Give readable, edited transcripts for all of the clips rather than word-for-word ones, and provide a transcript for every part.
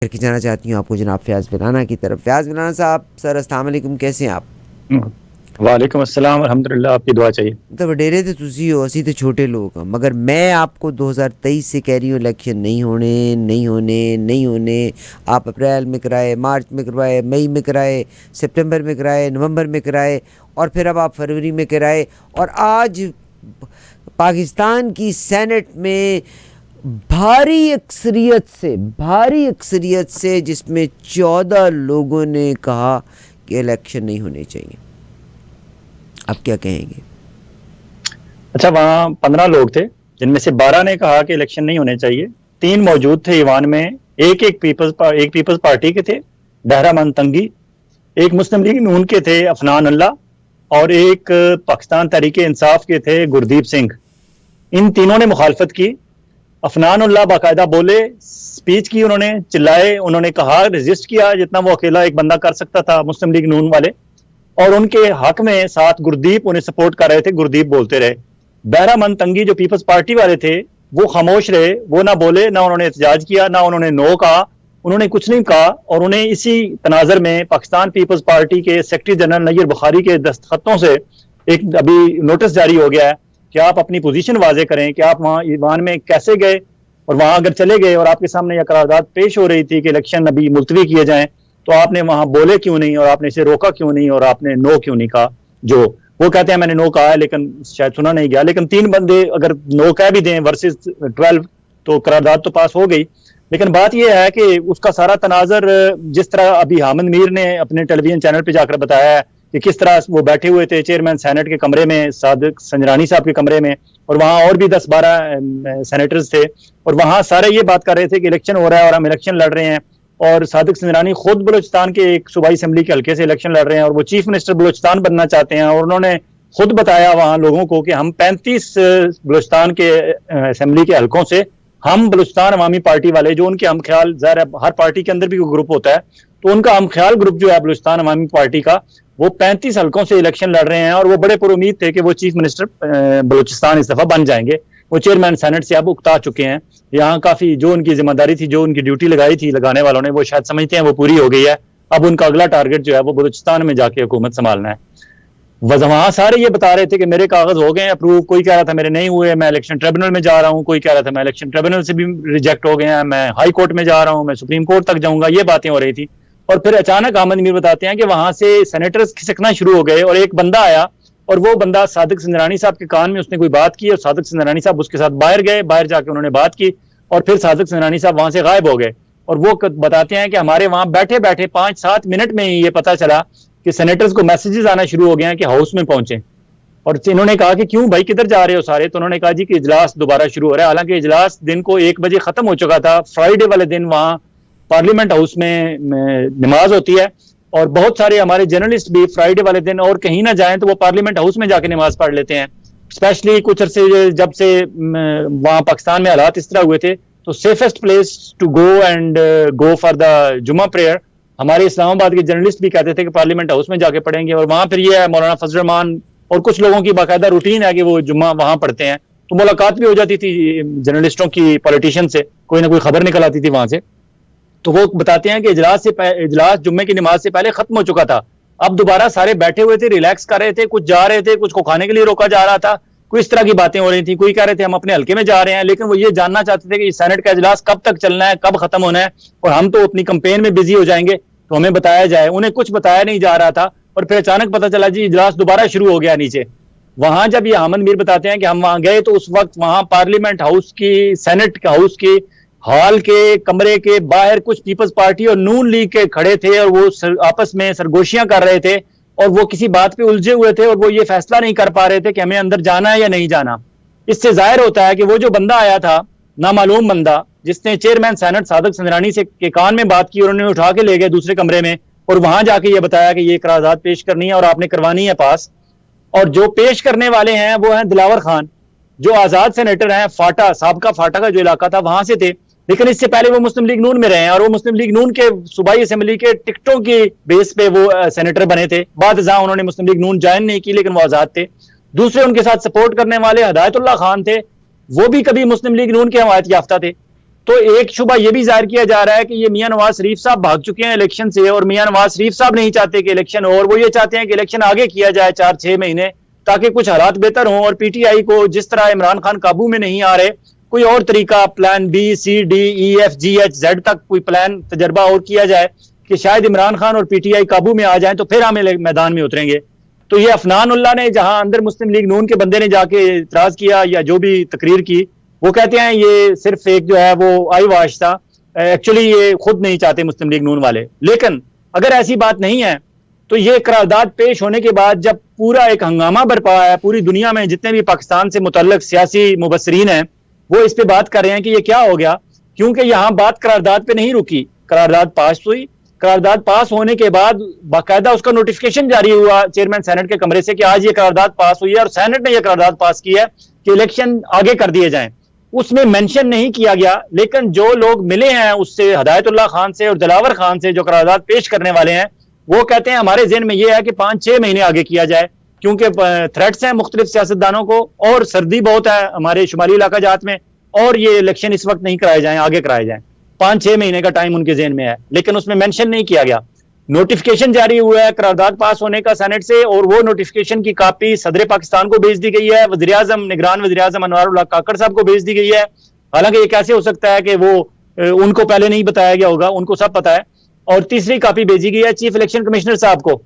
करके जाना चाहती हूँ आपको जनाब फ़याज़ मिलाना की तरफ। फ़याज़ मिलाना साहब, सर अस्सलाम वालेकुम, कैसे हैं आप? वालेकुम अस्सलाम, अल्हम्दुलिल्लाह, आपकी दुआ चाहिए। तो वडेरे तो तुसी हो, असी तो छोटे लोग हैं, मगर मैं आपको 2023 से कह रही हूँ इलेक्शन नहीं होने, नहीं होने, नहीं होने। आप अप्रैल में कराए, मार्च में करवाए, मई में कराए, सितंबर में कराए, नवंबर में कराए और फिर अब आप फरवरी में कराए। और आज पाकिस्तान की सेनेट में भारी अक्सरियत से जिसमें 14 लोगों ने कहा कि इलेक्शन नहीं होने चाहिए। आप क्या कहेंगे? अच्छा, वहाँ 15 लोग थे, जिनमें से 12 ने कहा कि इलेक्शन नहीं होने चाहिए। 3 मौजूद थे ईवान में, एक पीपल्स पार्टी के थे, बहरामंद तंगी, एक मुस्लिम लीग नून के थे, अफनान अल्लाह, और एक पाकिस्तान तहरीक इंसाफ के थे, गुरदीप सिंह। इन तीनों ने मुखालफत की। अफनान उल्लाह बाकायदा बोले, स्पीच की, उन्होंने चिल्लाए, उन्होंने कहा, रेजिस्ट किया जितना वो अकेला एक बंदा कर सकता था, मुस्लिम लीग नून वाले। और उनके हक में साथ गुरदीप उन्हें सपोर्ट कर रहे थे, गुरदीप बोलते रहे। बहरामंद तंगी जो पीपल्स पार्टी वाले थे, वो खामोश रहे, वो ना बोले, ना उन्होंने एहतजाज किया, ना उन्होंने नो कहा, उन्होंने कुछ नहीं कहा। और उन्हें इसी तनाजर में पाकिस्तान पीपल्स पार्टी के सेक्रेटरी जनरल नैयर बुखारी के दस्तखतों से एक अभी नोटिस जारी हो गया है कि आप अपनी पोजीशन वाजे करें कि आप वहां ईवान में कैसे गए, और वहां अगर चले गए और आपके सामने यह करारदाद पेश हो रही थी कि इलेक्शन अभी मुलतवी किए जाएं, तो आपने वहां बोले क्यों नहीं, और आपने इसे रोका क्यों नहीं, और आपने नो क्यों नहीं कहा। जो वो कहते हैं मैंने नो कहा है, लेकिन शायद सुना नहीं गया। लेकिन 3 बंदे अगर नो कह भी दें वर्सेस 12, तो करारदाद तो पास हो गई। लेकिन बात यह है कि उसका सारा तनाजर, जिस तरह अभी हामिद मीर ने अपने टेलीविजन चैनल पर जाकर बताया है कि किस तरह वो बैठे हुए थे चेयरमैन सेनेट के कमरे में, सादिक संजरानी साहब के कमरे में, और वहां और भी 10-12 सेनेटर्स थे, और वहां सारे ये बात कर रहे थे कि इलेक्शन हो रहा है और हम इलेक्शन लड़ रहे हैं। और सादिक संजरानी खुद बलूचिस्तान के एक सूबाई असेंबली के हल्के से इलेक्शन लड़ रहे हैं, और वो चीफ मिनिस्टर बलूचिस्तान बनना चाहते हैं। और उन्होंने खुद बताया वहां लोगों को कि हम 35 बलूचिस्तान के असेंबली के हल्कों से, हम बलूचिस्तान अवामी पार्टी वाले, जो उनके हम ख्याल, ज़ाहिर है हर पार्टी के अंदर भी कोई ग्रुप होता है, तो उनका हम ख्याल ग्रुप जो है बलूचिस्तान अवामी पार्टी का, वो 35 हल्कों से इलेक्शन लड़ रहे हैं। और वो बड़े पुर उम्मीद थे कि वो चीफ मिनिस्टर बलूचिस्तान इस दफा बन जाएंगे। वो चेयरमैन सेनेट से अब उकता चुके हैं। यहाँ काफी जो उनकी जिम्मेदारी थी, जो उनकी ड्यूटी लगाई थी लगाने वालों ने, वो शायद समझते हैं वो पूरी हो गई है। अब उनका अगला टारगेट जो है वो बलूचिस्तान में जाके हुकूमत संभालना है। वहां सारे ये बता रहे थे कि मेरे कागज हो गए अप्रूव, कोई कह रहा था मेरे नहीं हुए, मैं इलेक्शन ट्रिब्यूनल में जा रहा हूँ, कोई कह रहा था मैं इलेक्शन ट्रिब्यूनल से भी रिजेक्ट हो गए हैं, मैं हाई कोर्ट में जा रहा हूँ, मैं सुप्रीम कोर्ट तक जाऊंगा, ये बातें हो रही थी। और फिर अचानक अहमद मीर बताते हैं कि वहां से सेनेटर्स खिसकना शुरू हो गए, और एक बंदा आया, और वो बंदा सादिक संजरानी साहब के कान में उसने कोई बात की, और सादिक संजरानी साहब उसके साथ बाहर गए, बाहर जाके उन्होंने बात की, और फिर सादिक संजरानी साहब वहां से गायब हो गए। और वो बताते हैं कि हमारे वहां बैठे बैठे 5-7 मिनट में ही ये पता चला कि सेनेटर्स को मैसेजेस आना शुरू हो गए हैं कि हाउस में पहुंचे। और इन्होंने कहा कि क्यों भाई, किधर जा रहे हो सारे? तो उन्होंने कहा जी कि इजलास दोबारा शुरू हो रहा है। हालांकि इजलास दिन को 1 बजे खत्म हो चुका था। फ्राइडे वाले दिन वहां पार्लियामेंट हाउस में नमाज होती है, और बहुत सारे हमारे जर्नलिस्ट भी फ्राइडे वाले दिन और कहीं ना जाएं तो वो पार्लियामेंट हाउस में जाके नमाज पढ़ लेते हैं। स्पेशली कुछ अरसे जब से वहां पाकिस्तान में हालात इस तरह हुए थे, तो safest place to go and go for the जुमा प्रेयर, हमारे इस्लामाबाद के जर्नलिस्ट भी कहते थे कि पार्लियामेंट हाउस में जाके पढ़ेंगे। और वहां फिर ये है, मौलाना फजल रहमान और कुछ लोगों की बाकायदा रूटीन है कि वो जुम्मा वहां पढ़ते हैं। तो मुलाकात भी हो जाती थी जर्नलिस्टों की पॉलिटिशियन से, कोई ना कोई खबर निकल आती थी वहां से। तो वो बताते हैं कि इजलास जुम्मे की नमाज से पहले खत्म हो चुका था। अब दोबारा सारे बैठे हुए थे, रिलैक्स कर रहे थे, कुछ जा रहे थे, कुछ को खाने के लिए रोका जा रहा था, कोई इस तरह की बातें हो रही थी। कोई कह रहे थे हम अपने हल्के में जा रहे हैं, लेकिन वो ये जानना चाहते थे कि सेनेट का इजलास कब तक चलना है, कब खत्म होना है, और हम तो अपनी कंपेन में बिजी हो जाएंगे, तो हमें बताया जाए। उन्हें कुछ बताया नहीं जा रहा था। और फिर अचानक पता चला जी इजलास दोबारा शुरू हो गया नीचे। वहां जब ये अहमद मीर बताते हैं कि हम वहां गए, तो उस वक्त वहां पार्लियामेंट हाउस की, सेनेट हाउस की हॉल के कमरे के बाहर कुछ पीपल्स पार्टी और नून लीग के खड़े थे, और वो आपस में सरगोशियां कर रहे थे, और वो किसी बात पे उलझे हुए थे, और वो ये फैसला नहीं कर पा रहे थे कि हमें अंदर जाना है या नहीं जाना। इससे जाहिर होता है कि वो जो बंदा आया था, नामालूम बंदा, जिसने चेयरमैन सेनेट सादिक संजरानी से के कान में बात की और उन्हें उठा के ले गए दूसरे कमरे में, और वहां जाके ये बताया कि ये करारदाद पेश करनी है और आपने करवानी है पास। और जो पेश करने वाले हैं वो हैं दिलावर खान, जो आजाद सेनेटर हैं, फाटा साबका फाटा का जो इलाका था वहां से थे, लेकिन इससे पहले वो मुस्लिम लीग नून में रहे हैं, और वो मुस्लिम लीग नून के सूबाई असेंबली के टिकटों की बेस पे वो सेनेटर बने थे। बाद जहां उन्होंने मुस्लिम लीग नून ज्वाइन नहीं की, लेकिन वो आजाद थे। दूसरे उनके साथ सपोर्ट करने वाले हदायतुल्लाह खान थे, वो भी कभी मुस्लिम लीग नून के हमायत याफ्ता थे। तो एक शुबा ये भी जाहिर किया जा रहा है कि ये मियां नवाज शरीफ साहब भाग चुके हैं इलेक्शन से, और मियां नवाज शरीफ साहब नहीं चाहते कि इलेक्शन हो, और वो ये चाहते हैं कि इलेक्शन आगे किया जाए 4-6 महीने, ताकि कुछ हालात बेहतर हों। और पीटीआई को जिस तरह इमरान खान काबू में नहीं आ रहे, कोई और तरीका, प्लान बी, सी, डी, ई, एफ, जी, एच, जेड तक कोई प्लान तजर्बा और किया जाए कि शायद इमरान खान और पीटीआई काबू में आ जाए, तो फिर हम मैदान में उतरेंगे। तो ये अफनान उल्लाह ने, जहां अंदर मुस्लिम लीग नून के बंदे ने जाके इतराज किया या जो भी तकरीर की, वो कहते हैं ये सिर्फ एक जो है वो आई वाश था, एक्चुअली ये खुद नहीं चाहते मुस्लिम लीग नून वाले। लेकिन अगर ऐसी बात नहीं है तो ये करारदाद पेश होने के बाद जब पूरा एक हंगामा बरपा है पूरी दुनिया में, जितने भी पाकिस्तान से मुतल्लिक सियासी मुबसरीन हैं वो इस पे बात कर रहे हैं कि ये क्या हो गया, क्योंकि यहाँ बात करारदाद पे नहीं रुकी। करारदाद पास हुई, करारदाद पास होने के बाद बाकायदा उसका नोटिफिकेशन जारी हुआ चेयरमैन सेनेट के कमरे से कि आज ये करारदाद पास हुई है, और सेनेट ने यह करारदाद पास की है कि इलेक्शन आगे कर दिए जाएं। उसमें मेंशन नहीं किया गया, लेकिन जो लोग मिले हैं उससे, हदायतुल्लाह खान से और दिलावर खान से, जो करारदाद पेश करने वाले हैं, वो कहते हैं हमारे ज़हन में ये है कि 5-6 महीने आगे किया जाए, क्योंकि थ्रेट्स हैं मुख्तलिफ सियासतदानों को, और सर्दी बहुत है हमारे शुमाली इलाका जात में, और ये इलेक्शन इस वक्त नहीं कराए जाएं, आगे कराए जाएं। 5-6 महीने का टाइम उनके ज़हन में है, लेकिन उसमें मेंशन नहीं किया गया। नोटिफिकेशन जारी हुआ है करारदाद पास होने का सेनेट से, और वो नोटिफिकेशन की कॉपी सदर पाकिस्तान को भेज दी गई है, वज़ीर-ए-आज़म, निगरान वज़ीर-ए-आज़म अनवारुल्लाह काकड़ साहब को भेज दी गई है। हालांकि ये कैसे हो सकता है कि वो उनको पहले नहीं बताया गया होगा, उनको सब पता है। और तीसरी कॉपी भेजी गई है चीफ इलेक्शन कमिश्नर साहब को।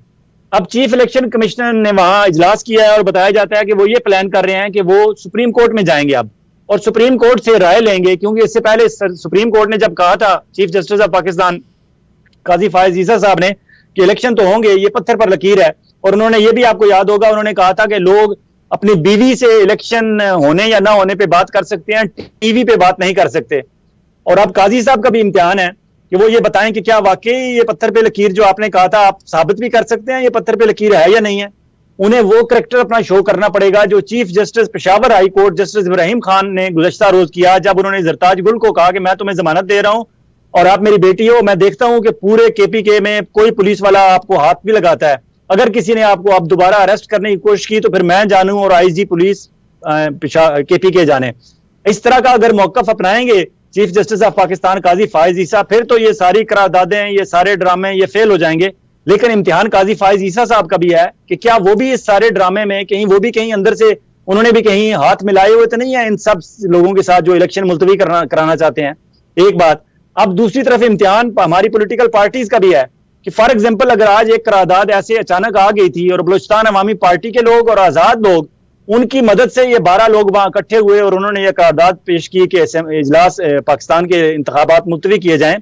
अब चीफ इलेक्शन कमिश्नर ने वहां इजलास किया है और बताया जाता है कि वो ये प्लान कर रहे हैं कि वो सुप्रीम कोर्ट में जाएंगे अब, और सुप्रीम कोर्ट से राय लेंगे, क्योंकि इससे पहले सुप्रीम कोर्ट ने जब कहा था चीफ जस्टिस ऑफ पाकिस्तान काजी फायज ईसा साहब ने कि इलेक्शन तो होंगे, ये पत्थर पर लकीर है। और उन्होंने ये भी, आपको याद होगा, उन्होंने कहा था कि लोग अपनी बीवी से इलेक्शन होने या ना होने पे बात कर सकते हैं, टीवी पे बात नहीं कर सकते। और अब काजी साहब का भी इम्तिहान है कि वो ये बताएं कि क्या वाकई ये पत्थर पे लकीर जो आपने कहा था, आप साबित भी कर सकते हैं ये पत्थर पे लकीर है या नहीं है। उन्हें वो करैक्टर अपना शो करना पड़ेगा जो chief justice Peshawar high court justice Ibrahim Khan ने गुज़श्ता रोज किया, जब उन्होंने जरताज गुल को कहा कि मैं तुम्हें जमानत दे रहा हूं और आप मेरी बेटी हो। मैं देखता हूं कि पूरे केपीके में कोई पुलिस वाला आपको हाथ भी लगाता है, अगर किसी ने आपको अब दोबारा अरेस्ट करने की कोशिश की तो फिर मैं जानूं और आईजी पुलिस केपीके जाने। इस तरह का अगर मौकफ अपनाएंगे चीफ जस्टिस ऑफ पाकिस्तान काजी फायज ईसा, फिर तो ये सारी करारदादें, ये सारे ड्रामे ये फेल हो जाएंगे। लेकिन इम्तिहान काजी फायज ईसा साहब का भी है कि क्या वो भी इस सारे ड्रामे में कहीं, वो भी कहीं अंदर से उन्होंने भी कहीं हाथ मिलाए हुए तो नहीं है इन सब लोगों के साथ जो इलेक्शन मुलतवी कराना चाहते हैं। एक बात। अब दूसरी तरफ इम्तिहान हमारी पॉलिटिकल पार्टीज का भी है कि फॉर एग्जाम्पल अगर आज एक करारदाद ऐसे अचानक आ गई थी और बलूचिस्तान अवामी पार्टी के लोग और आजाद लोग, उनकी मदद से ये 12 लोग वहां इकट्ठे हुए और उन्होंने ये करारदाद पेश की कि इजलास पाकिस्तान के इंतखाबात मुलतवी किए जाएं।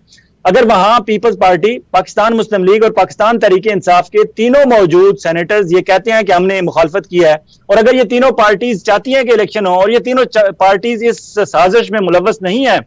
अगर वहां पीपल्स पार्टी, पाकिस्तान मुस्लिम लीग और पाकिस्तान तहरीक इंसाफ के तीनों मौजूद सेनेटर्स ये कहते हैं कि हमने मुखालफत की है, और अगर ये तीनों पार्टीज चाहती हैं कि इलेक्शन हो और ये तीनों पार्टीज इस साजिश में मुलव्वस नहीं है,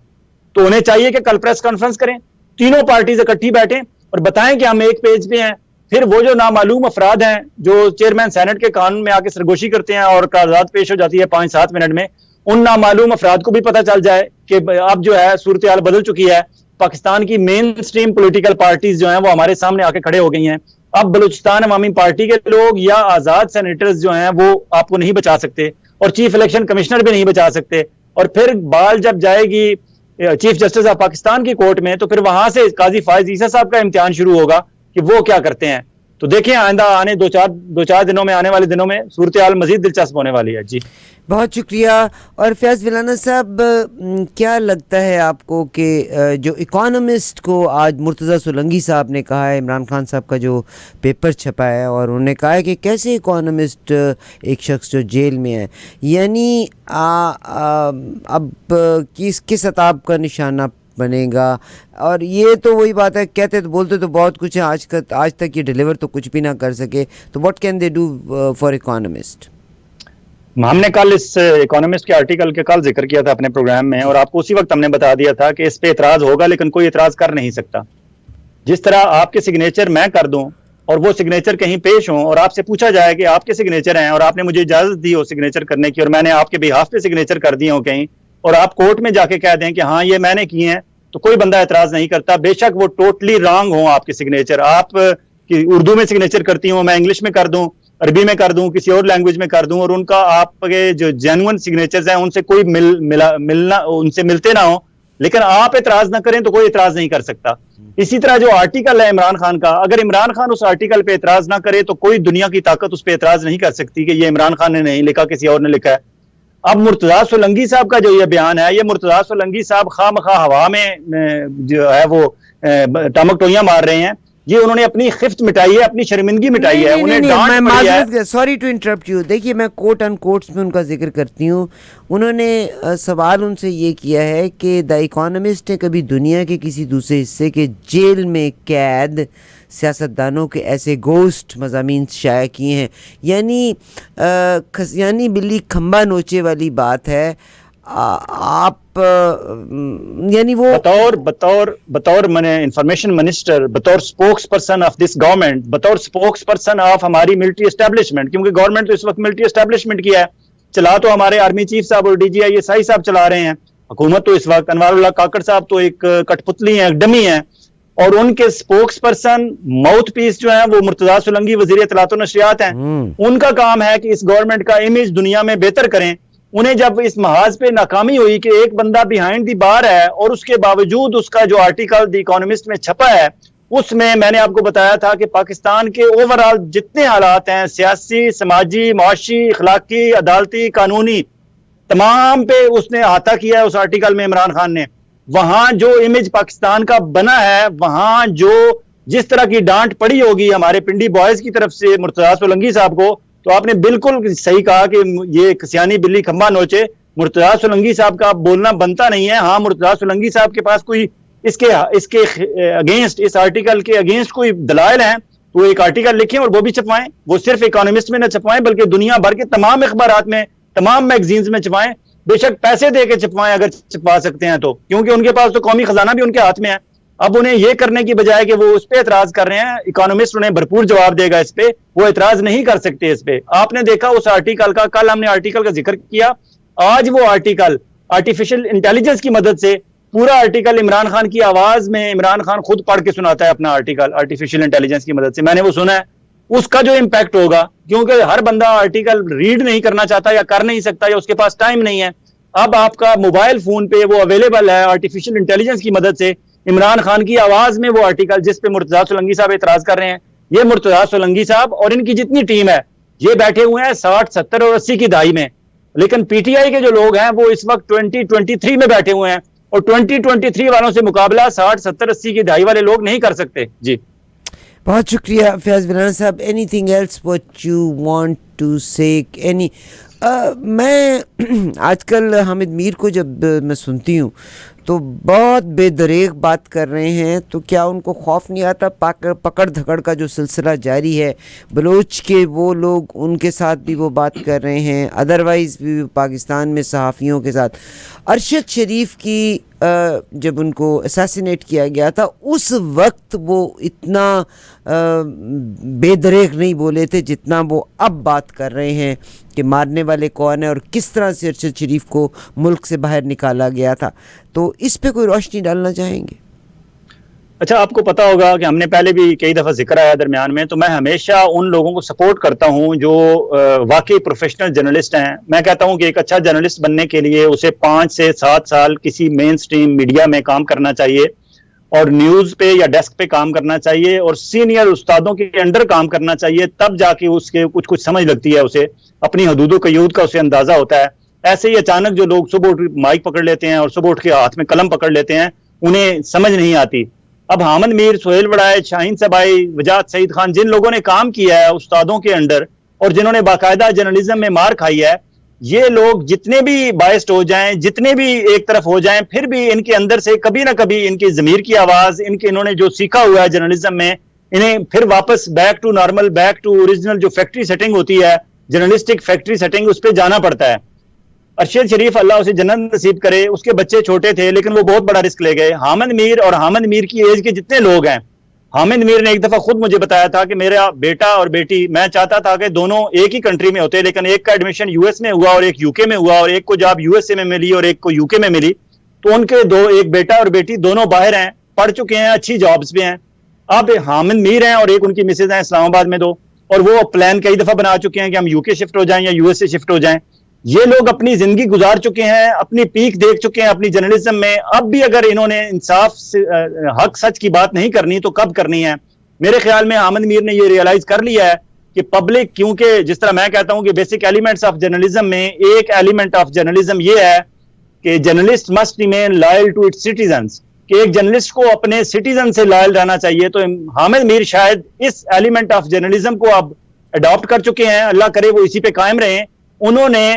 तो उन्हें चाहिए कि कल प्रेस कॉन्फ्रेंस करें, तीनों पार्टीज इकट्ठी बैठें और बताएं कि हम एक पेज पे हैं। फिर वो जो नामालूम अफराद हैं जो चेयरमैन सेनेट के कानून में आके सरगोशी करते हैं और करारदाद पेश हो जाती है 5-7 मिनट में, उन नामालूम अफराद को भी पता चल जाए कि अब जो है सूरत हाल बदल चुकी है। पाकिस्तान की मेन स्ट्रीम पोलिटिकल पार्टीज जो हैं वो हमारे सामने आके खड़े हो गई हैं। अब बलूचिस्तान अवामी पार्टी के लोग या आजाद सेनेटर्स जो हैं वो आपको नहीं बचा सकते, और चीफ इलेक्शन कमिश्नर भी नहीं बचा सकते। और फिर बाल जब जाएगी चीफ जस्टिस ऑफ पाकिस्तान की कोर्ट में, तो फिर वहां से काजी फायज ईसा साहब का इम्तिहान शुरू होगा कि वो क्या करते हैं। तो देखिए आइंदा आने दो चार दिनों में, आने वाले दिनों में सूरत हाल मजीद दिलचस्प होने वाली है। जी बहुत शुक्रिया। और फैज़ विलाना साहब, क्या लगता है आपको कि जो इकोनॉमिस्ट को आज मुर्तज़ा सोलंकी साहब ने कहा है, इमरान खान साहब का जो पेपर छपा है, और उन्होंने कहा है कि कैसे इकोनॉमिस्ट एक शख्स जो जेल में है, यानी अब किस अताब का निशाना बनेगा। और ये तो वही बात है, कहते तो बोलते तो बहुत कुछ है, आज तक ये डिलीवर तो कुछ भी ना कर सके, तो what can they do for economist. हमने कल इस इकोनॉमिस्ट के आर्टिकल के कल जिक्र किया था अपने प्रोग्राम में, और आपको उसी वक्त हमने बता दिया था कि इस पे इतराज होगा लेकिन कोई इतराज कर नहीं सकता। जिस तरह आपके सिग्नेचर मैं कर दूं और वो सिग्नेचर कहीं पेश हों और आपसे पूछा जाए कि आपके सिग्नेचर हैं और आपने मुझे इजाजत दी हो सिग्नेचर करने की, और मैंने आपके बिहाफ पे सिग्नेचर कर दिए हो कहीं, और आप कोर्ट में जाके कह दें कि हाँ ये मैंने किए हैं, तो कोई बंदा एतराज नहीं करता, बेशक वो टोटली रॉन्ग हो आपके सिग्नेचर। आप उर्दू में सिग्नेचर करती हूँ, मैं इंग्लिश में कर दूं, अरबी में कर दूं, किसी और लैंग्वेज में कर दूं, और उनका आपके जो जेन्युइन सिग्नेचर्स हैं उनसे कोई मिलना उनसे मिलते ना हो, लेकिन आप एतराज ना करें तो कोई एतराज नहीं कर सकता। इसी तरह जो आर्टिकल है इमरान खान का, अगर इमरान खान उस आर्टिकल पे एतराज ना करे तो कोई दुनिया की ताकत उस पर एतराज नहीं कर सकती कि ये इमरान खान ने नहीं लिखा, किसी और ने लिखा है। अब मुर्तजा सोलंकी साहब का जो ये बयान है, ये मुर्तजा सोलंकी साहब खामखा हवा में जो है वो टामक टोइयां मार रहे हैं। ये उन्होंने अपनी खिफ्त मिटाई है, अपनी शर्मिंदगी मिटाई है, उन्हें डांट पड़ी है। सॉरी टू इंटरप्ट यू, देखिए मैं कोट एंड कोट्स में उनका जिक्र करती हूँ। उन्होंने सवाल उनसे ये किया है कि द इकोनॉमिस्ट ने कभी दुनिया के किसी दूसरे हिस्से के जेल में कैद सियासतदानों के ऐसे गोस्ट मज़ामीन शाया किए हैं। यानी बिल्ली खंबा नोचे वाली बात है। आप यानी वो बतौर मैंने इंफॉर्मेशन मिनिस्टर, बतौर spokes person of this government, बतौर स्पोक्स पर्सन ऑफ हमारी मिलिट्री एस्टेब्लिशमेंट, क्योंकि गवर्नमेंट तो इस वक्त मिलिट्री एस्टेब्लिशमेंट किया है, चला तो हमारे आर्मी चीफ साहब और DGI साहब चला रहे हैं। हुकूमत तो इस वक्त अनवारुल्लाह काकड़ साहब तो एक कठपुतली है, एक डमी है, और उनके स्पोक्स पर्सन माउथ पीस जो है वो मुर्तजा सोलंकी वजीर इत्तलात और नशरियात हैं। उनका काम है कि इस गवर्नमेंट का इमेज दुनिया में बेहतर करें। उन्हें जब इस महाज पे नाकामी हुई कि एक बंदा बिहाइंड दी बार है और उसके बावजूद उसका जो आर्टिकल द इकोनॉमिस्ट में छपा है, उसमें मैंने आपको बताया था कि पाकिस्तान के ओवरऑल जितने हालात हैं, सियासी, समाजी, मुआशी, इखलाकी, अदालती, कानूनी, तमाम पे उसने अहाता किया है उस आर्टिकल में इमरान खान ने। वहां जो इमेज पाकिस्तान का बना है, वहां जो जिस तरह की डांट पड़ी होगी हमारे पिंडी बॉयज की तरफ से मुर्तजा सोलंकी साहब को, तो आपने बिल्कुल सही कहा कि ये सियानी बिल्ली खंबा नोचे, मुर्तजा सोलंकी साहब का बोलना बनता नहीं है। हाँ, मुर्तजा सोलंकी साहब के पास कोई इसके अगेंस्ट, इस आर्टिकल के अगेंस्ट कोई दलाइल हैं तो एक आर्टिकल लिखें और वो भी छपवाएं। वो सिर्फ इकोनॉमिस्ट में न छपवाएं बल्कि दुनिया भर के तमाम अखबारात में, तमाम मैगजीन्स में छपवाएं। बेशक पैसे दे के छपवाएं अगर छपवा सकते हैं तो, क्योंकि उनके पास तो कौमी खजाना भी उनके हाथ में है। अब उन्हें यह करने की बजाय कि वो उस पर एतराज कर रहे हैं, इकोनॉमिस्ट उन्हें भरपूर जवाब देगा इस पे, वो एतराज नहीं कर सकते इस पे। आपने देखा उस आर्टिकल का, कल हमने आर्टिकल का जिक्र किया, आज वो आर्टिकल आर्टिफिशियल इंटेलिजेंस की मदद से पूरा आर्टिकल इमरान खान की आवाज में इमरान खान खुद पढ़ के सुनाता है अपना आर्टिकल आर्टिफिशियल इंटेलिजेंस की मदद से। मैंने वो सुना है, उसका जो इंपैक्ट होगा, क्योंकि हर बंदा आर्टिकल रीड नहीं करना चाहता या कर नहीं सकता या उसके पास टाइम नहीं है। अब आपका मोबाइल फोन पे वो अवेलेबल है आर्टिफिशियल इंटेलिजेंस की मदद से, इमरान खान की आवाज में वो आर्टिकल जिस पे मुर्तजा सोलंकी साहब एतराज कर रहे हैं। ये मुर्तजा सोलंकी साहब और इनकी जितनी टीम है, ये बैठे हुए हैं 60, 70 और 80 की दहाई में, लेकिन PTI के जो लोग हैं वो इस वक्त 2023 में बैठे हुए हैं, और 2023 वालों से मुकाबला 60, 70, 80 की दहाई वाले लोग नहीं कर सकते। जी, बहुत शुक्रिया फैज़ बिलान साहब। Anything else what you want to say? Any मैं आजकल हामिद मीर को जब मैं सुनती हूँ तो बहुत बेदरेग बात कर रहे हैं, तो क्या उनको खौफ नहीं आता? पकड़ धकड़ का जो सिलसिला जारी है, बलोच के वो लोग, उनके साथ भी वो बात कर रहे हैं, अदरवाइज़ भी पाकिस्तान में सहाफ़ियों के साथ। अरशद शरीफ की जब उनको असैसिनेट किया गया था उस वक्त वो इतना बेदरेग नहीं बोले थे जितना वो अब बात कर रहे हैं कि मारने वाले कौन है और किस तरह से अरशद शरीफ को मुल्क से बाहर निकाला गया था। तो इस पे कोई रोशनी डालना चाहेंगे? अच्छा, आपको पता होगा कि हमने पहले भी कई दफ़ा जिक्र आया दरमियान में, तो मैं हमेशा उन लोगों को सपोर्ट करता हूं जो वाकई प्रोफेशनल जर्नलिस्ट हैं। मैं कहता हूं कि एक अच्छा जर्नलिस्ट बनने के लिए उसे 5 से 7 साल किसी मेन स्ट्रीम मीडिया में काम करना चाहिए और न्यूज़ पे या डेस्क पे काम करना चाहिए और सीनियर उस्तादों के अंडर काम करना चाहिए, तब जाके उसके कुछ समझ लगती है, उसे अपनी हदूद क़यूद का उसे अंदाज़ा होता है। ऐसे ही अचानक जो लोग सुबह उठ माइक पकड़ लेते हैं और सुबह उठ के हाथ में कलम पकड़ लेते हैं, उन्हें समझ नहीं आती। अब हामिद मीर, सुहेल वड़ाई, शाहीन सबाई, वजात सईद खान, जिन लोगों ने काम किया है उस्तादों के अंडर और जिन्होंने बाकायदा जर्नलिज्म में मार खाई है, ये लोग जितने भी बायस्ड हो जाएं, जितने भी एक तरफ हो जाएं, फिर भी इनके अंदर से कभी ना कभी इनकी ज़मीर की आवाज़, इन्होंने जो सीखा हुआ है जर्नलिज्म में, इन्हें फिर वापस back to normal, back to original जो फैक्ट्री सेटिंग होती है, जर्नलिस्टिक फैक्ट्री सेटिंग, उस पर जाना पड़ता है। अरशद शरीफ, अल्लाह उसे जन्नत नसीब करे, उसके बच्चे छोटे थे लेकिन वो बहुत बड़ा रिस्क ले गए। हामिद मीर और हामिद मीर की एज के जितने लोग हैं, हामिद मीर ने एक दफा खुद मुझे बताया था कि मेरा बेटा और बेटी, मैं चाहता था कि दोनों एक ही कंट्री में होते, लेकिन एक का एडमिशन US में हुआ और एक UK में हुआ और एक को जॉब USA में मिली और एक को UK में मिली, तो उनके एक बेटा और बेटी दोनों बाहर हैं, पढ़ चुके हैं, अच्छी जॉब्स पे हैं। अब हामिद मीर हैं और एक उनकी मिसेज हैं इस्लामाबाद में दो, और वो प्लान कई दफा बना चुके हैं कि हम UK शिफ्ट हो जाएं या USA शिफ्ट हो जाएं। ये लोग अपनी जिंदगी गुजार चुके हैं, अपनी पीक देख चुके हैं अपनी जर्नलिज्म में। अब भी अगर इन्होंने इंसाफ से हक सच की बात नहीं करनी तो कब करनी है? मेरे ख्याल में अहमद मीर ने ये रियलाइज कर लिया है कि पब्लिक, क्योंकि जिस तरह मैं कहता हूं कि बेसिक एलिमेंट्स ऑफ जर्नलिज्म में एक एलिमेंट ऑफ जर्नलिज्म ये है कि journalist must remain loyal to its citizens, कि एक जर्नलिस्ट को अपने सिटीजन से लॉयल रहना चाहिए। तो हामिद मीर शायद इस एलिमेंट ऑफ जर्नलिज्म को अब अडॉप्ट कर चुके हैं, अल्लाह करे वो इसी पे कायम रहे। उन्होंने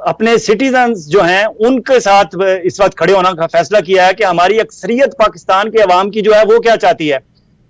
अपने सिटीजन्स जो हैं उनके साथ इस वक्त खड़े होना का फैसला किया है कि हमारी अक्सरियत पाकिस्तान के अवाम की जो है वो क्या चाहती है।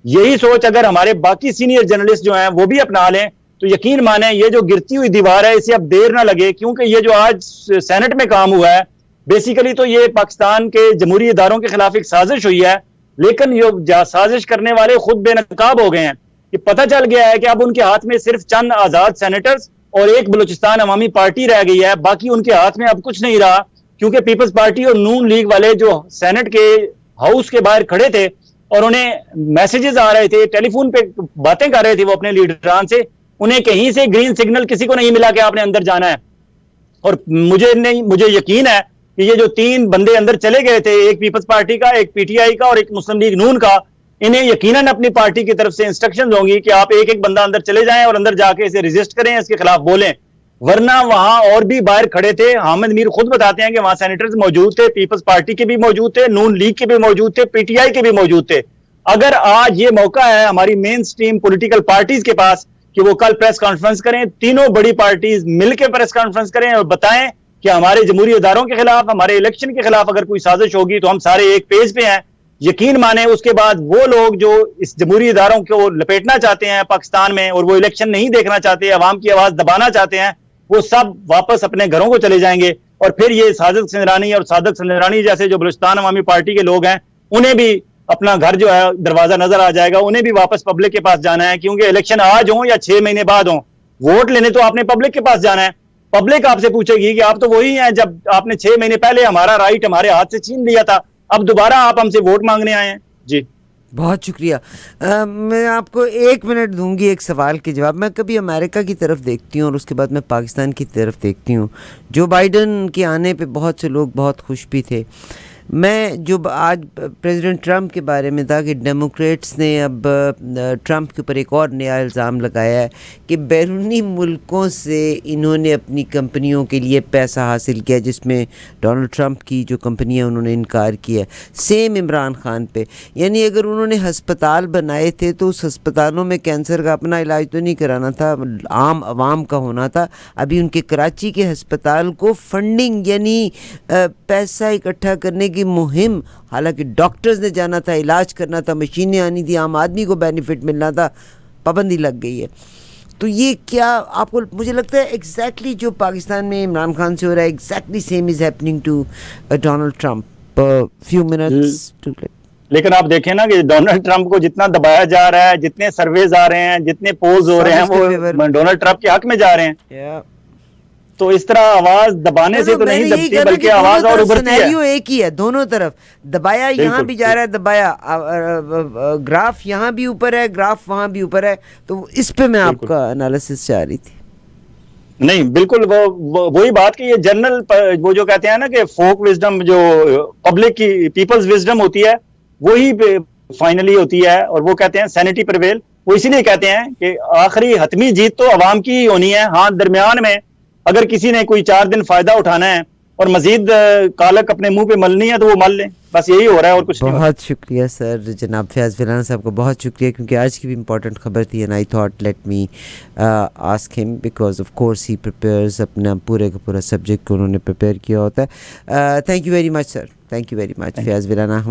यही सोच अगर हमारे बाकी सीनियर जर्नलिस्ट जो हैं वो भी अपना लें तो यकीन माने ये जो गिरती हुई दीवार है इसे अब देर ना लगे, क्योंकि ये जो आज सेनेट में काम हुआ है बेसिकली तो ये पाकिस्तान के जमहूरी इदारों के खिलाफ एक साजिश हुई है, लेकिन ये साजिश करने वाले खुद बेनकाब हो गए हैं। कि पता चल गया है कि अब उनके हाथ में सिर्फ चंद आजाद सेनेटर्स और एक बलूचिस्तान अवामी पार्टी रह गई है, बाकी उनके हाथ में अब कुछ नहीं रहा। क्योंकि पीपल्स पार्टी और नून लीग वाले जो सेनेट के हाउस के बाहर खड़े थे और उन्हें मैसेजेस आ रहे थे, टेलीफोन पे बातें कर रहे थे वो अपने लीडरान से, उन्हें कहीं से ग्रीन सिग्नल किसी को नहीं मिला कि आपने अंदर जाना है। और मुझे यकीन है कि ये जो 3 बंदे अंदर चले गए थे, एक पीपल्स पार्टी का, एक पीटीआई का और एक मुस्लिम लीग नून का, इन्हें यकीनन अपनी पार्टी की तरफ से इंस्ट्रक्शंस होंगी कि आप एक एक बंदा अंदर चले जाएं और अंदर जाके इसे रजिस्ट करें, इसके खिलाफ बोलें। वरना वहां और भी बाहर खड़े थे। हामिद मीर खुद बताते हैं कि वहां सेनेटर्स मौजूद थे, पीपल्स पार्टी के भी मौजूद थे, नून लीग के भी मौजूद थे, पीटीआई के भी मौजूद थे। अगर आज ये मौका है हमारी मेन स्ट्रीम पॉलिटिकल पार्टीज के पास कि वो कल प्रेस कॉन्फ्रेंस करें, तीनों बड़ी पार्टीज मिलकर प्रेस कॉन्फ्रेंस करें और बताएं कि हमारे जमहूरी इदारों के खिलाफ, हमारे इलेक्शन के खिलाफ अगर कोई साजिश होगी तो हम सारे एक पेज पे हैं। यकीन माने उसके बाद वो लोग जो इस जमहूरी इदारों को लपेटना चाहते हैं पाकिस्तान में और वो इलेक्शन नहीं देखना चाहते, अवाम की आवाज दबाना चाहते हैं, वो सब वापस अपने घरों को चले जाएंगे। और फिर ये सादिक सिंधरानी और सादिक सिंधरानी जैसे जो बलूचिस्तान अवामी पार्टी के लोग हैं उन्हें भी अपना घर जो है दरवाजा नजर आ जाएगा, उन्हें भी वापस पब्लिक के पास जाना है। क्योंकि इलेक्शन आज हो या 6 महीने बाद हो, वोट लेने तो आपने पब्लिक के पास जाना है। पब्लिक आपसे पूछेगी कि आप तो वही हैं जब आपने 6 महीने पहले हमारा राइट हमारे हाथ से छीन लिया था, अब दोबारा आप हमसे वोट मांगने आए हैं। जी बहुत शुक्रिया। मैं आपको 1 मिनट दूंगी एक सवाल के जवाब। मैं कभी अमेरिका की तरफ देखती हूँ और उसके बाद मैं पाकिस्तान की तरफ देखती हूँ। जो बाइडन के आने पे बहुत से लोग बहुत खुश भी थे। मैं जो आज प्रेसिडेंट ट्रंप के बारे में था कि डेमोक्रेट्स ने अब ट्रंप के ऊपर एक और नया इल्ज़ाम लगाया है कि बैरूनी मुल्कों से इन्होंने अपनी कंपनियों के लिए पैसा हासिल किया, जिसमें डोनाल्ड ट्रंप की जो कंपनी है उन्होंने इनकार किया। सेम इमरान खान पे, यानी अगर उन्होंने हस्पताल बनाए थे तो उस हस्पतालों में कैंसर का अपना इलाज तो नहीं कराना था, आम आवाम का होना था। अभी उनके कराची के हस्पताल को फंडिंग यानी पैसा इकट्ठा करने की मुहिम, हालांकि डॉक्टर्स ने जाना था, इलाज करना था, मशीनें आनी थी, आम आदमी को बेनिफिट मिलना था, पाबंदी लग गई है। तो ये क्या आपको, मुझे लगता है एग्जैक्टली जो पाकिस्तान में इमरान खान से हो रहा है exactly same is happening to Donald Trump. Few minutes to लेकिन आप देखें ना कि डोनाल्ड ट्रंप को जितना दबाया जा रहा है, जितने सर्वेज आ रहे हैं, जितने पोल्स हो रहे हैं वो डोनाल्ड ट्रंप के हक में जा रहे हैं। तो इस तरह आवाज दबाने से तो नहीं दबती, बल्कि आवाज और उभरती है। एक ही है, दोनों तरफ दबाया, यहाँ भी जा रहा है दबाया, ग्राफ यहाँ भी ऊपर है, ग्राफ वहाँ भी ऊपर है। तो इस पे मैं आपका एनालिसिस चाह रही थी। नहीं बिल्कुल वही बात कि ये जनरल वो जो कहते हैं ना कि फोक विजडम, जो पब्लिक की पीपल्स विजडम होती है वही फाइनली होती है। और वो कहते हैं सैनिटी प्रिवेल। वो इसीलिए कहते हैं कि आखिरी हतमी जीत तो अवाम की ही होनी है। हाँ, दरमियान में अगर किसी ने कोई 4 दिन फायदा उठाना है और मजीद कालक अपने मुंह पे मलनी है तो वो मल लें, बस यही हो रहा है और कुछ नहीं। बहुत शुक्रिया सर, जनाब फयाज विलाना साहब को बहुत शुक्रिया, क्योंकि आज की भी इम्पोर्टेंट खबर थी and I thought let me ask him because of course he prepares अपना पूरे का पूरा सब्जेक्ट को उन्होंने प्रिपेयर किया होता है। Thank you very much sir, thank you very much Fayaz विलाना।